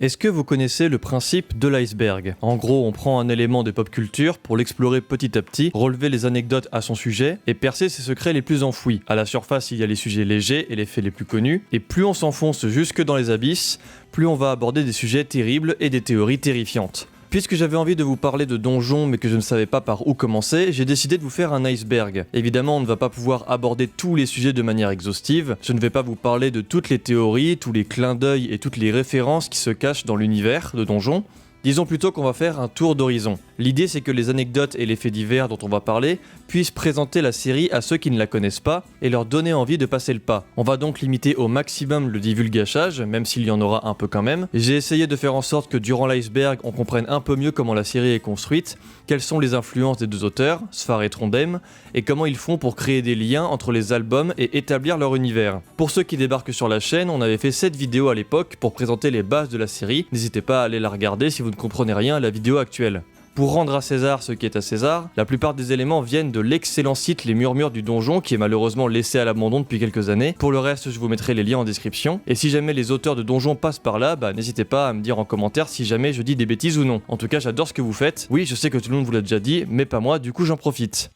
Est-ce que vous connaissez le principe de l'iceberg? En gros, on prend un élément de pop culture pour l'explorer petit à petit, relever les anecdotes à son sujet et percer ses secrets les plus enfouis. À la surface, il y a les sujets légers et les faits les plus connus, et plus on s'enfonce jusque dans les abysses, plus on va aborder des sujets terribles et des théories terrifiantes. Puisque j'avais envie de vous parler de donjons mais que je ne savais pas par où commencer, j'ai décidé de vous faire un iceberg. Évidemment, on ne va pas pouvoir aborder tous les sujets de manière exhaustive, je ne vais pas vous parler de toutes les théories, tous les clins d'œil et toutes les références qui se cachent dans l'univers de donjons. Disons plutôt qu'on va faire un tour d'horizon. L'idée c'est que les anecdotes et les faits divers dont on va parler puissent présenter la série à ceux qui ne la connaissent pas et leur donner envie de passer le pas. On va donc limiter au maximum le divulgachage, même s'il y en aura un peu quand même. J'ai essayé de faire en sorte que durant l'iceberg on comprenne un peu mieux comment la série est construite, quelles sont les influences des deux auteurs, Sfar et Trondheim, et comment ils font pour créer des liens entre les albums et établir leur univers. Pour ceux qui débarquent sur la chaîne, on avait fait cette vidéo à l'époque pour présenter les bases de la série, n'hésitez pas à aller la regarder si vous ne comprenez rien à la vidéo actuelle. Pour rendre à César ce qui est à César, la plupart des éléments viennent de l'excellent site Les Murmures du Donjon qui est malheureusement laissé à l'abandon depuis quelques années. Pour le reste, je vous mettrai les liens en description. Et si jamais les auteurs de Donjon passent par là, n'hésitez pas à me dire en commentaire si jamais je dis des bêtises ou non. En tout cas, j'adore ce que vous faites. Oui, je sais que tout le monde vous l'a déjà dit, mais pas moi, du coup j'en profite.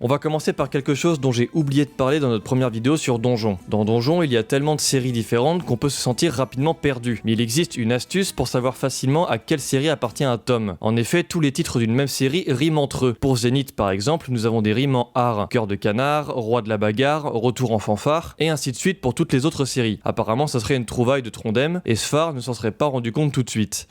On va commencer par quelque chose dont j'ai oublié de parler dans notre première vidéo sur Donjon. Dans Donjon, il y a tellement de séries différentes qu'on peut se sentir rapidement perdu. Mais il existe une astuce pour savoir facilement à quelle série appartient un tome. En effet, tous les titres d'une même série riment entre eux. Pour Zénith par exemple, nous avons des rimes en art, Cœur de canard, Roi de la bagarre, Retour en fanfare, et ainsi de suite pour toutes les autres séries. Apparemment, ça serait une trouvaille de Trondheim, et Sfar ne s'en serait pas rendu compte tout de suite.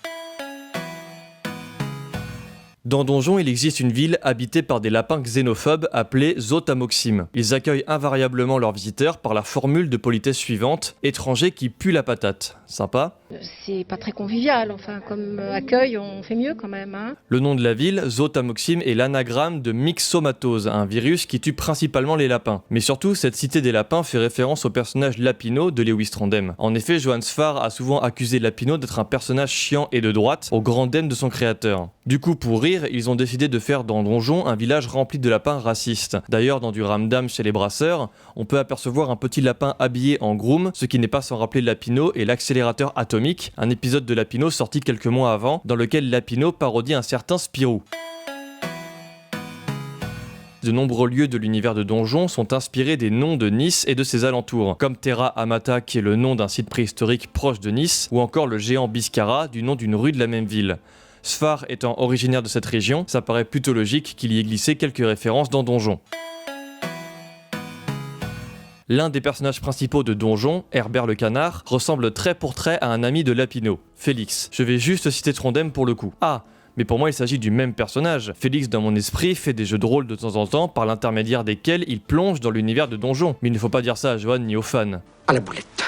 Dans Donjon, il existe une ville habitée par des lapins xénophobes appelés Zotamoxim. Ils accueillent invariablement leurs visiteurs par la formule de politesse suivante « étranger qui pue la patate ». Sympa ? C'est pas très convivial, enfin comme accueil on fait mieux quand même. Le nom de la ville, Zotamoxim, est l'anagramme de myxomatose, un virus qui tue principalement les lapins. Mais surtout, cette cité des lapins fait référence au personnage Lapino de Lewis Trondheim. En effet, Johann Sfar a souvent accusé Lapino d'être un personnage chiant et de droite, au grand dam de son créateur. Du coup, pour rire, ils ont décidé de faire dans Donjon un village rempli de lapins racistes. D'ailleurs, dans du ramdam chez les brasseurs, on peut apercevoir un petit lapin habillé en groom, ce qui n'est pas sans rappeler Lapino et l'accélérateur atomique, un épisode de Lapino sorti quelques mois avant, dans lequel Lapino parodie un certain Spirou. De nombreux lieux de l'univers de Donjon sont inspirés des noms de Nice et de ses alentours, comme Terra Amata qui est le nom d'un site préhistorique proche de Nice, ou encore le géant Biscara du nom d'une rue de la même ville. Sfar étant originaire de cette région, ça paraît plutôt logique qu'il y ait glissé quelques références dans Donjon. L'un des personnages principaux de Donjon, Herbert le canard, ressemble trait pour trait à un ami de Lapino, Félix. Je vais juste citer Trondheim pour le coup. Ah, mais pour moi il s'agit du même personnage. Félix dans mon esprit fait des jeux de rôle de temps en temps par l'intermédiaire desquels il plonge dans l'univers de Donjon. Mais il ne faut pas dire ça à Johan ni aux fans. À la boulette.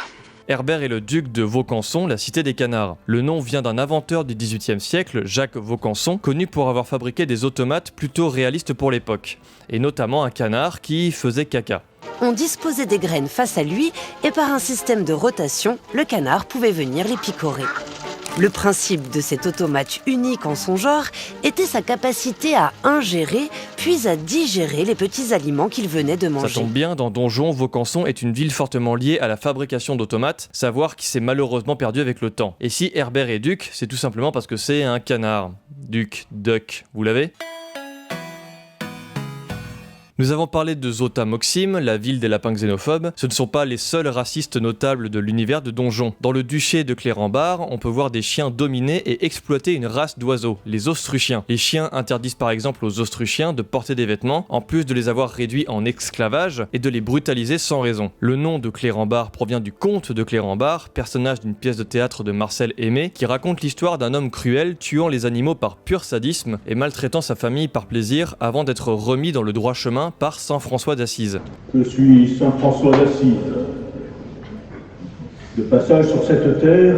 Herbert est le duc de Vaucanson, la cité des canards. Le nom vient d'un inventeur du XVIIIe siècle, Jacques Vaucanson, connu pour avoir fabriqué des automates plutôt réalistes pour l'époque, et notamment un canard qui faisait caca. On disposait des graines face à lui et par un système de rotation, le canard pouvait venir les picorer. Le principe de cet automate unique en son genre était sa capacité à ingérer puis à digérer les petits aliments qu'il venait de manger. Ça tombe bien, dans Donjon, Vaucanson est une ville fortement liée à la fabrication d'automates, savoir qui s'est malheureusement perdu avec le temps. Et si Herbert est duc, c'est tout simplement parce que c'est un canard. Duc, duck, vous l'avez ? Nous avons parlé de Zotamoxim, la ville des lapins xénophobes. Ce ne sont pas les seuls racistes notables de l'univers de Donjon. Dans le duché de Clérembar, on peut voir des chiens dominer et exploiter une race d'oiseaux, les Austruchiens. Les chiens interdisent par exemple aux Austruchiens de porter des vêtements, en plus de les avoir réduits en esclavage et de les brutaliser sans raison. Le nom de Clérembar provient du comte de Clérembar, personnage d'une pièce de théâtre de Marcel Aimé, qui raconte l'histoire d'un homme cruel tuant les animaux par pur sadisme et maltraitant sa famille par plaisir avant d'être remis dans le droit chemin par Saint François d'Assise. Je suis Saint François d'Assise. De passage sur cette terre,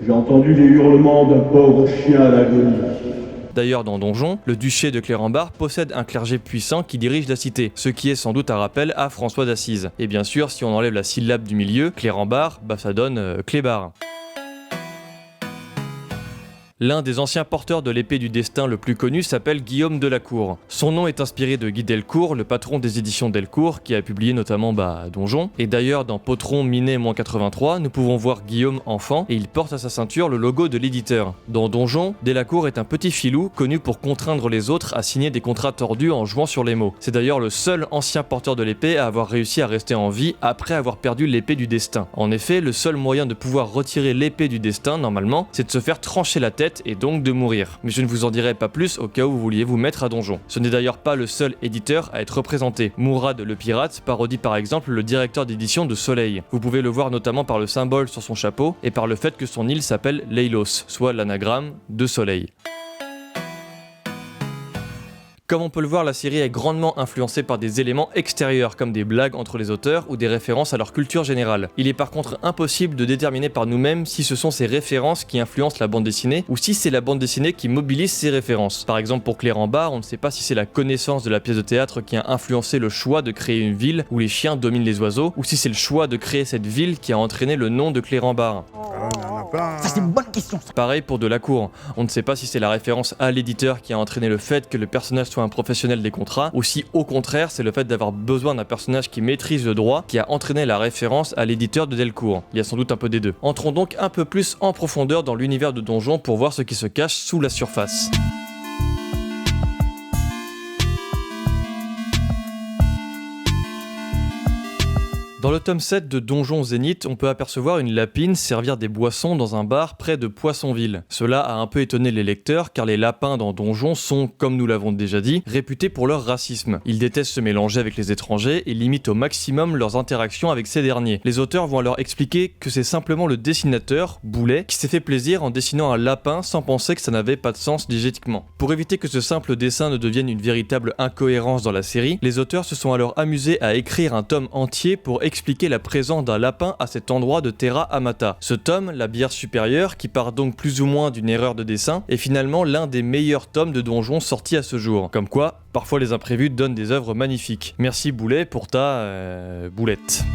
j'ai entendu les hurlements d'un pauvre chien à l'agonie. D'ailleurs, dans Donjon, le duché de Clérembar possède un clergé puissant qui dirige la cité, ce qui est sans doute un rappel à François d'Assise. Et bien sûr, si on enlève la syllabe du milieu, Clérembar, ça donne Clébar. L'un des anciens porteurs de l'épée du destin le plus connu s'appelle Guillaume Delacour. Son nom est inspiré de Guy Delcourt, le patron des éditions Delcourt, qui a publié notamment Donjon. Et d'ailleurs, dans Potron Minet-83, nous pouvons voir Guillaume enfant, et il porte à sa ceinture le logo de l'éditeur. Dans Donjon, Delacour est un petit filou connu pour contraindre les autres à signer des contrats tordus en jouant sur les mots. C'est d'ailleurs le seul ancien porteur de l'épée à avoir réussi à rester en vie après avoir perdu l'épée du destin. En effet, le seul moyen de pouvoir retirer l'épée du destin, normalement, c'est de se faire trancher la tête et donc de mourir. Mais je ne vous en dirai pas plus au cas où vous vouliez vous mettre à Donjon. Ce n'est d'ailleurs pas le seul éditeur à être représenté. Mourad le pirate parodie par exemple le directeur d'édition de Soleil. Vous pouvez le voir notamment par le symbole sur son chapeau et par le fait que son île s'appelle Leilos, soit l'anagramme de Soleil. Comme on peut le voir, la série est grandement influencée par des éléments extérieurs, comme des blagues entre les auteurs ou des références à leur culture générale. Il est par contre impossible de déterminer par nous-mêmes si ce sont ces références qui influencent la bande dessinée, ou si c'est la bande dessinée qui mobilise ces références. Par exemple, pour Clérambar, on ne sait pas si c'est la connaissance de la pièce de théâtre qui a influencé le choix de créer une ville où les chiens dominent les oiseaux, ou si c'est le choix de créer cette ville qui a entraîné le nom de Clérambar. Ça c'est une bonne question. Pareil pour Delacour, on ne sait pas si c'est la référence à l'éditeur qui a entraîné le fait que le personnage soit un professionnel des contrats, ou si au contraire c'est le fait d'avoir besoin d'un personnage qui maîtrise le droit qui a entraîné la référence à l'éditeur de Delcourt. Il y a sans doute un peu des deux. Entrons donc un peu plus en profondeur dans l'univers de Donjon pour voir ce qui se cache sous la surface. Dans le tome 7 de Donjon Zénith, on peut apercevoir une lapine servir des boissons dans un bar près de Poissonville. Cela a un peu étonné les lecteurs car les lapins dans Donjon sont, comme nous l'avons déjà dit, réputés pour leur racisme. Ils détestent se mélanger avec les étrangers et limitent au maximum leurs interactions avec ces derniers. Les auteurs vont alors expliquer que c'est simplement le dessinateur, Boulet, qui s'est fait plaisir en dessinant un lapin sans penser que ça n'avait pas de sens diégétiquement. Pour éviter que ce simple dessin ne devienne une véritable incohérence dans la série, les auteurs se sont alors amusés à écrire un tome entier pour expliquer la présence d'un lapin à cet endroit de Terra Amata. Ce tome, La bière supérieure, qui part donc plus ou moins d'une erreur de dessin, est finalement l'un des meilleurs tomes de Donjon sortis à ce jour. Comme quoi, parfois les imprévus donnent des œuvres magnifiques. Merci Boulet pour ta... boulette.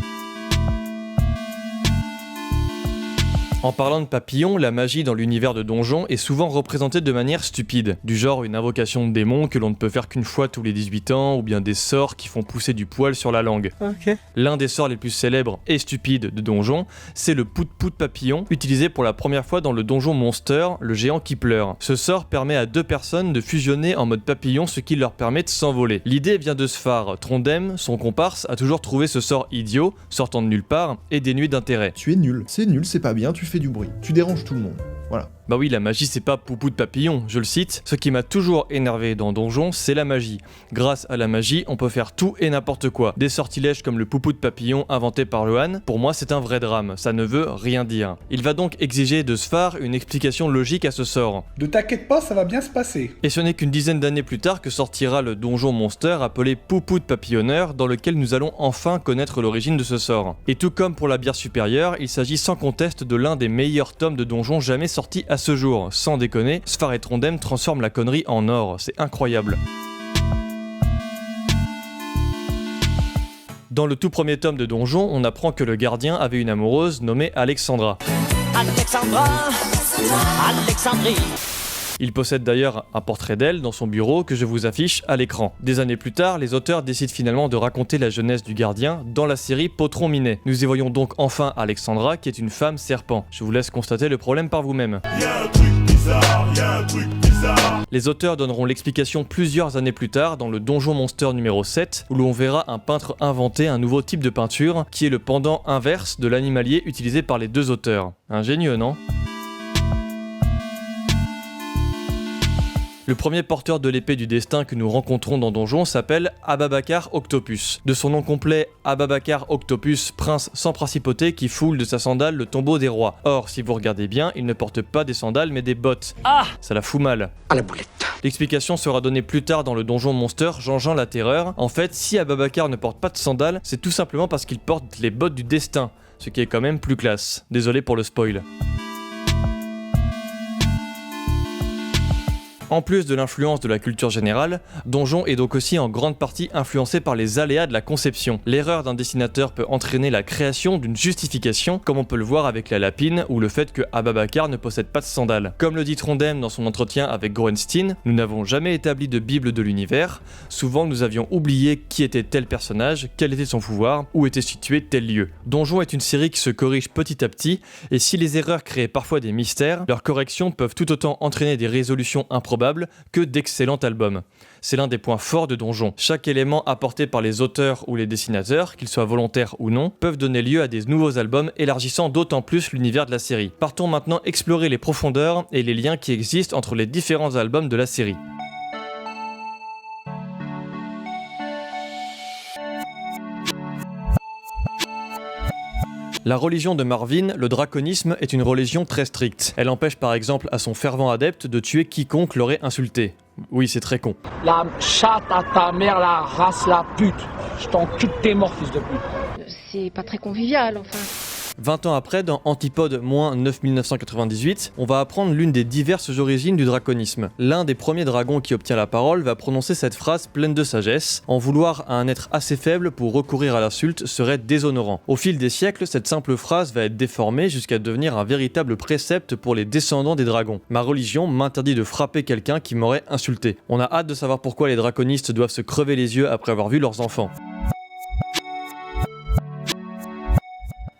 En parlant de papillons, la magie dans l'univers de Donjon est souvent représentée de manière stupide, du genre une invocation de démon que l'on ne peut faire qu'une fois tous les 18 ans, ou bien des sorts qui font pousser du poil sur la langue. Ok. L'un des sorts les plus célèbres et stupides de Donjon, c'est le pout-pout papillon, utilisé pour la première fois dans le donjon Monster, le géant qui pleure. Ce sort permet à deux personnes de fusionner en mode papillon, ce qui leur permet de s'envoler. L'idée vient de Sfar. Trondheim, son comparse, a toujours trouvé ce sort idiot, sortant de nulle part, et dénué d'intérêt. Tu es nul, c'est pas bien, tu fais du bruit, tu déranges tout le monde. Voilà. Bah oui, la magie c'est pas poupou de papillon, je le cite. Ce qui m'a toujours énervé dans Donjon, c'est la magie. Grâce à la magie, on peut faire tout et n'importe quoi. Des sortilèges comme le poupou de papillon inventé par Lohan, pour moi c'est un vrai drame, ça ne veut rien dire. Il va donc exiger de Sfar une explication logique à ce sort. Ne t'inquiète pas, ça va bien se passer. Et ce n'est qu'une dizaine d'années plus tard que sortira le donjon Monster appelé Poupou de Papillonneur, dans lequel nous allons enfin connaître l'origine de ce sort. Et tout comme pour la bière supérieure, il s'agit sans conteste de l'un des meilleurs tomes de Donjon jamais sortis à ce jour. Sans déconner, Sfar et Trondheim transforment la connerie en or, c'est incroyable. Dans le tout premier tome de Donjon, on apprend que le gardien avait une amoureuse nommée Alexandra. Alexandrie. Il possède d'ailleurs un portrait d'elle dans son bureau que je vous affiche à l'écran. Des années plus tard, les auteurs décident finalement de raconter la jeunesse du gardien dans la série Potron Minet. Nous y voyons donc enfin Alexandra qui est une femme serpent. Je vous laisse constater le problème par vous-même. Les auteurs donneront l'explication plusieurs années plus tard dans le Donjon Monster numéro 7 où l'on verra un peintre inventer un nouveau type de peinture qui est le pendant inverse de l'animalier utilisé par les deux auteurs. Ingénieux, non ? Le premier porteur de l'épée du destin que nous rencontrons dans Donjon s'appelle Ababakar Octopus. De son nom complet, Ababakar Octopus, prince sans principauté qui foule de sa sandale le tombeau des rois. Or, si vous regardez bien, il ne porte pas des sandales mais des bottes. Ah ! Ça la fout mal. À la boulette. L'explication sera donnée plus tard dans le Donjon Monster Jean-Jean la Terreur. En fait, si Ababakar ne porte pas de sandales, c'est tout simplement parce qu'il porte les bottes du destin, ce qui est quand même plus classe. Désolé pour le spoil. En plus de l'influence de la culture générale, Donjon est donc aussi en grande partie influencé par les aléas de la conception. L'erreur d'un dessinateur peut entraîner la création d'une justification, comme on peut le voir avec la lapine ou le fait que Ababakar ne possède pas de sandales. Comme le dit Trondheim dans son entretien avec Gorenstein, nous n'avons jamais établi de bible de l'univers, souvent nous avions oublié qui était tel personnage, quel était son pouvoir, où était situé tel lieu. Donjon est une série qui se corrige petit à petit, et si les erreurs créent parfois des mystères, leurs corrections peuvent tout autant entraîner des résolutions improbables que d'excellents albums. C'est l'un des points forts de Donjon. Chaque élément apporté par les auteurs ou les dessinateurs, qu'ils soient volontaires ou non, peuvent donner lieu à des nouveaux albums élargissant d'autant plus l'univers de la série. Partons maintenant explorer les profondeurs et les liens qui existent entre les différents albums de la série. La religion de Marvin, le draconisme, est une religion très stricte. Elle empêche par exemple à son fervent adepte de tuer quiconque l'aurait insulté. Oui, c'est très con. La chatte à ta mère, la race, la pute. Je t'encule tes morts, fils de pute. C'est pas très convivial, enfin. 20 ans après, dans Antipode-9998, on va apprendre l'une des diverses origines du draconisme. L'un des premiers dragons qui obtient la parole va prononcer cette phrase pleine de sagesse. En vouloir à un être assez faible pour recourir à l'insulte serait déshonorant. Au fil des siècles, cette simple phrase va être déformée jusqu'à devenir un véritable précepte pour les descendants des dragons. Ma religion m'interdit de frapper quelqu'un qui m'aurait insulté. On a hâte de savoir pourquoi les draconistes doivent se crever les yeux après avoir vu leurs enfants.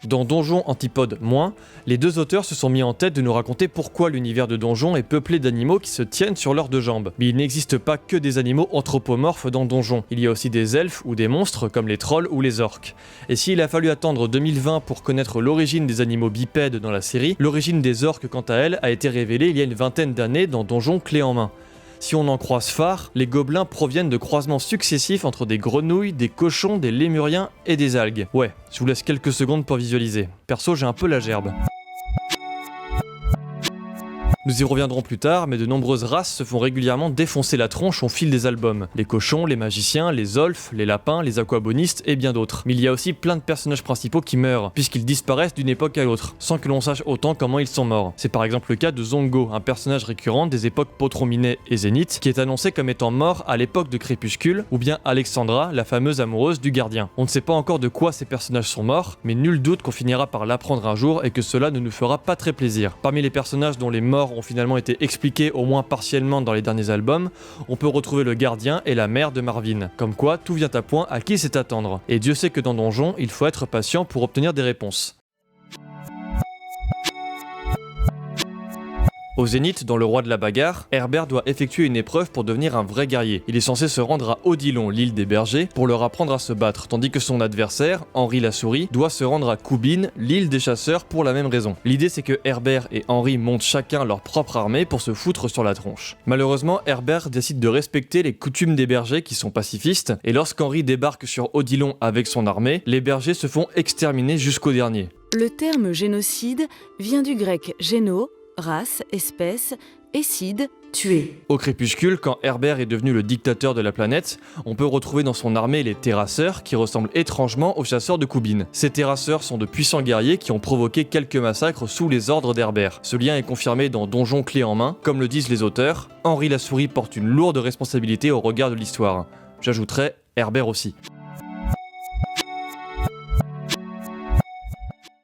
Dans Donjon Antipode -, les deux auteurs se sont mis en tête de nous raconter pourquoi l'univers de Donjon est peuplé d'animaux qui se tiennent sur leurs deux jambes. Mais il n'existe pas que des animaux anthropomorphes dans Donjon. Il y a aussi des elfes ou des monstres comme les trolls ou les orques. Et s'il a fallu attendre 2020 pour connaître l'origine des animaux bipèdes dans la série, l'origine des orques quant à elle a été révélée il y a une vingtaine d'années dans Donjon Clé en main. Si on en croise phare, les gobelins proviennent de croisements successifs entre des grenouilles, des cochons, des lémuriens et des algues. Ouais, je vous laisse quelques secondes pour visualiser. Perso, j'ai un peu la gerbe. Nous y reviendrons plus tard, mais de nombreuses races se font régulièrement défoncer la tronche au fil des albums. Les cochons, les magiciens, les olfes, les lapins, les aquabonistes et bien d'autres. Mais il y a aussi plein de personnages principaux qui meurent, puisqu'ils disparaissent d'une époque à l'autre, sans que l'on sache autant comment ils sont morts. C'est par exemple le cas de Zongo, un personnage récurrent des époques Potrominé et Zénith, qui est annoncé comme étant mort à l'époque de Crépuscule, ou bien Alexandra, la fameuse amoureuse du gardien. On ne sait pas encore de quoi ces personnages sont morts, mais nul doute qu'on finira par l'apprendre un jour et que cela ne nous fera pas très plaisir. Parmi les personnages dont les morts ont finalement été expliqués au moins partiellement dans les derniers albums, on peut retrouver le gardien et la mère de Marvin. Comme quoi, tout vient à point à qui c'est attendre. Et Dieu sait que dans Donjon, il faut être patient pour obtenir des réponses. Au Zénith, dans Le Roi de la Bagarre, Herbert doit effectuer une épreuve pour devenir un vrai guerrier. Il est censé se rendre à Odilon, l'île des bergers, pour leur apprendre à se battre, tandis que son adversaire, Henri la Souris, doit se rendre à Koubine, l'île des chasseurs, pour la même raison. L'idée c'est que Herbert et Henri montent chacun leur propre armée pour se foutre sur la tronche. Malheureusement, Herbert décide de respecter les coutumes des bergers qui sont pacifistes, et lorsqu'Henri débarque sur Odilon avec son armée, les bergers se font exterminer jusqu'au dernier. Le terme génocide vient du grec géno, race, espèce, et cide, tuer. Au crépuscule, quand Herbert est devenu le dictateur de la planète, on peut retrouver dans son armée les terrasseurs qui ressemblent étrangement aux chasseurs de Koubine. Ces terrasseurs sont de puissants guerriers qui ont provoqué quelques massacres sous les ordres d'Herbert. Ce lien est confirmé dans Donjon Clé en main. Comme le disent les auteurs, Henri la Souris porte une lourde responsabilité au regard de l'histoire. J'ajouterais Herbert aussi.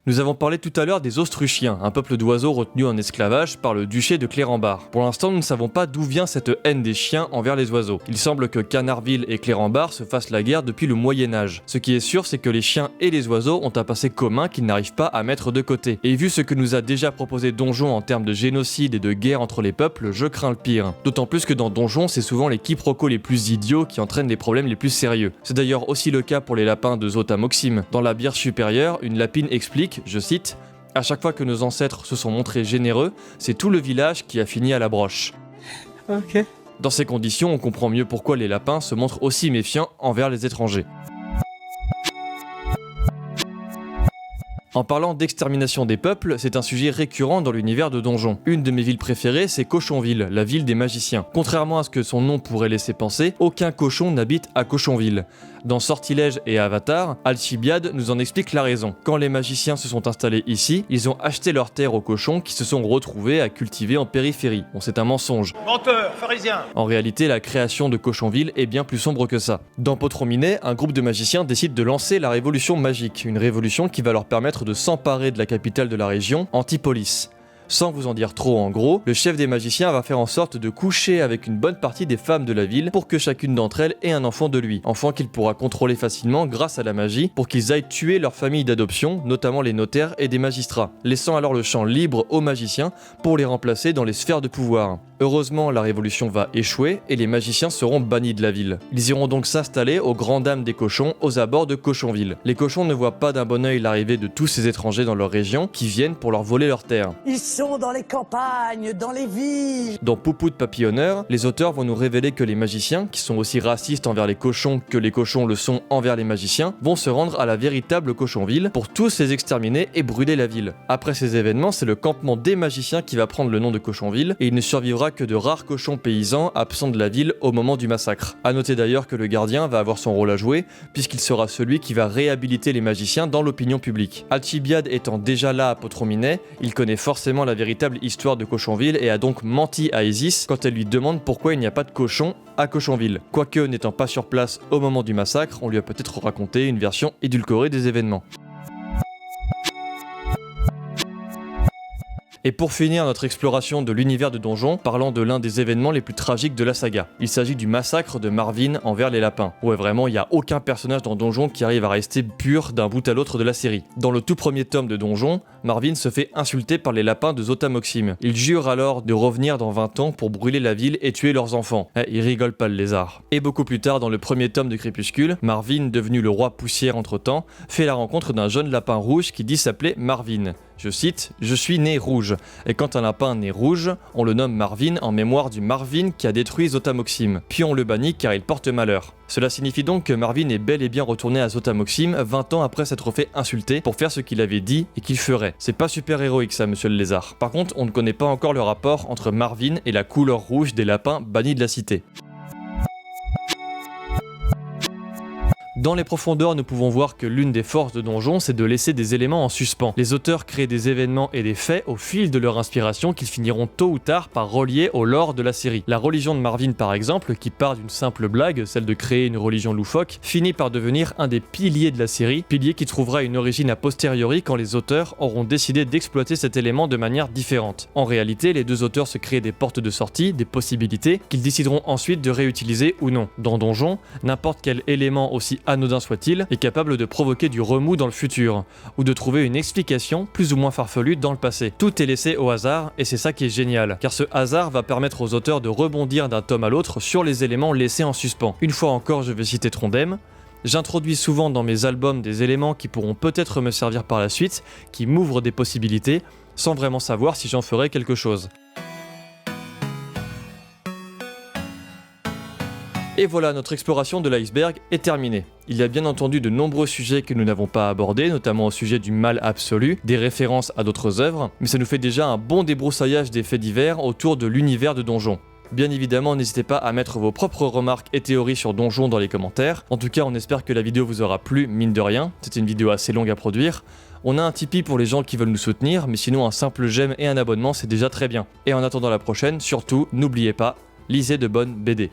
Nous avons parlé tout à l'heure des Austruchiens, un peuple d'oiseaux retenu en esclavage par le duché de Clérembar. Pour l'instant, nous ne savons pas d'où vient cette haine des chiens envers les oiseaux. Il semble que Canardville et Clérembar se fassent la guerre depuis le Moyen-Âge. Ce qui est sûr, c'est que les chiens et les oiseaux ont un passé commun qu'ils n'arrivent pas à mettre de côté. Et vu ce que nous a déjà proposé Donjon en termes de génocide et de guerre entre les peuples, je crains le pire. D'autant plus que dans Donjon, c'est souvent les quiproquos les plus idiots qui entraînent les problèmes les plus sérieux. C'est d'ailleurs aussi le cas pour les lapins de Zotamoxime. Dans la bière supérieure, une lapine explique, je cite, « À chaque fois que nos ancêtres se sont montrés généreux, c'est tout le village qui a fini à la broche. » Ok. Dans ces conditions, on comprend mieux pourquoi les lapins se montrent aussi méfiants envers les étrangers. En parlant d'extermination des peuples, c'est un sujet récurrent dans l'univers de Donjon. Une de mes villes préférées, c'est Cochonville, la ville des magiciens. Contrairement à ce que son nom pourrait laisser penser, aucun cochon n'habite à Cochonville. Dans Sortilège et Avatar, Alcibiade nous en explique la raison. Quand les magiciens se sont installés ici, ils ont acheté leurs terres aux cochons qui se sont retrouvés à cultiver en périphérie. Bon, c'est un mensonge. Menteur, pharisien. En réalité, la création de Cochonville est bien plus sombre que ça. Dans Potrominet, un groupe de magiciens décide de lancer la révolution magique, une révolution qui va leur permettre de s'emparer de la capitale de la région, Antipolis. Sans vous en dire trop en gros, le chef des magiciens va faire en sorte de coucher avec une bonne partie des femmes de la ville pour que chacune d'entre elles ait un enfant de lui, enfant qu'il pourra contrôler facilement grâce à la magie pour qu'ils aillent tuer leur famille d'adoption, notamment les notaires et des magistrats, laissant alors le champ libre aux magiciens pour les remplacer dans les sphères de pouvoir. Heureusement, la révolution va échouer et les magiciens seront bannis de la ville. Ils iront donc s'installer aux grandes dames des cochons aux abords de Cochonville. Les cochons ne voient pas d'un bon œil l'arrivée de tous ces étrangers dans leur région qui viennent pour leur voler leurs terres. Ils sont dans les campagnes, dans les villes. Dans Poupou de Papillonneur, les auteurs vont nous révéler que les magiciens, qui sont aussi racistes envers les cochons que les cochons le sont envers les magiciens, vont se rendre à la véritable Cochonville pour tous les exterminer et brûler la ville. Après ces événements, c'est le campement des magiciens qui va prendre le nom de Cochonville et il ne survivra que de rares cochons paysans absents de la ville au moment du massacre. A noter d'ailleurs que le gardien va avoir son rôle à jouer puisqu'il sera celui qui va réhabiliter les magiciens dans l'opinion publique. Alcibiade étant déjà là à Potrominet, il connaît forcément la véritable histoire de Cochonville et a donc menti à Isis quand elle lui demande pourquoi il n'y a pas de cochons à Cochonville. Quoique n'étant pas sur place au moment du massacre, on lui a peut-être raconté une version édulcorée des événements. Et pour finir notre exploration de l'univers de Donjon, parlons de l'un des événements les plus tragiques de la saga. Il s'agit du massacre de Marvin envers les lapins. Ouais, vraiment, il n'y a aucun personnage dans Donjon qui arrive à rester pur d'un bout à l'autre de la série. Dans le tout premier tome de Donjon, Marvin se fait insulter par les lapins de Zotamoxime. Il jure alors de revenir dans 20 ans pour brûler la ville et tuer leurs enfants. Il rigole pas le lézard. Et beaucoup plus tard, dans le premier tome de Crépuscule, Marvin, devenu le roi poussière entre-temps, fait la rencontre d'un jeune lapin rouge qui dit s'appeler Marvin. Je cite, « Je suis né rouge ». Et quand un lapin naît rouge, on le nomme Marvin en mémoire du Marvin qui a détruit Zotamoxime. Puis on le bannit car il porte malheur. Cela signifie donc que Marvin est bel et bien retourné à Zotamoxime 20 ans après s'être fait insulter pour faire ce qu'il avait dit et qu'il ferait. C'est pas super héroïque ça, monsieur le lézard. Par contre, on ne connaît pas encore le rapport entre Marvin et la couleur rouge des lapins bannis de la cité. Dans les profondeurs, nous pouvons voir que l'une des forces de Donjon, c'est de laisser des éléments en suspens. Les auteurs créent des événements et des faits au fil de leur inspiration qu'ils finiront tôt ou tard par relier au lore de la série. La religion de Marvin par exemple, qui part d'une simple blague, celle de créer une religion loufoque, finit par devenir un des piliers de la série, pilier qui trouvera une origine a posteriori quand les auteurs auront décidé d'exploiter cet élément de manière différente. En réalité, les deux auteurs se créent des portes de sortie, des possibilités, qu'ils décideront ensuite de réutiliser ou non. Dans Donjon, n'importe quel élément aussi anodin soit-il, est capable de provoquer du remous dans le futur, ou de trouver une explication plus ou moins farfelue dans le passé. Tout est laissé au hasard, et c'est ça qui est génial, car ce hasard va permettre aux auteurs de rebondir d'un tome à l'autre sur les éléments laissés en suspens. Une fois encore, je vais citer Trondheim. J'introduis souvent dans mes albums des éléments qui pourront peut-être me servir par la suite, qui m'ouvrent des possibilités, sans vraiment savoir si j'en ferai quelque chose. Et voilà, notre exploration de l'iceberg est terminée. Il y a bien entendu de nombreux sujets que nous n'avons pas abordés, notamment au sujet du mal absolu, des références à d'autres œuvres, mais ça nous fait déjà un bon débroussaillage des faits divers autour de l'univers de Donjon. Bien évidemment, n'hésitez pas à mettre vos propres remarques et théories sur Donjon dans les commentaires. En tout cas, on espère que la vidéo vous aura plu, mine de rien. C'était une vidéo assez longue à produire. On a un Tipeee pour les gens qui veulent nous soutenir, mais sinon un simple j'aime et un abonnement, c'est déjà très bien. Et en attendant la prochaine, surtout, n'oubliez pas, lisez de bonnes BD.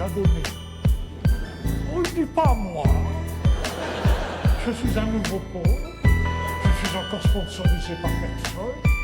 Abonné. On le dit pas moi. Je suis un nouveau pauvre. Je suis encore sponsorisé par personne.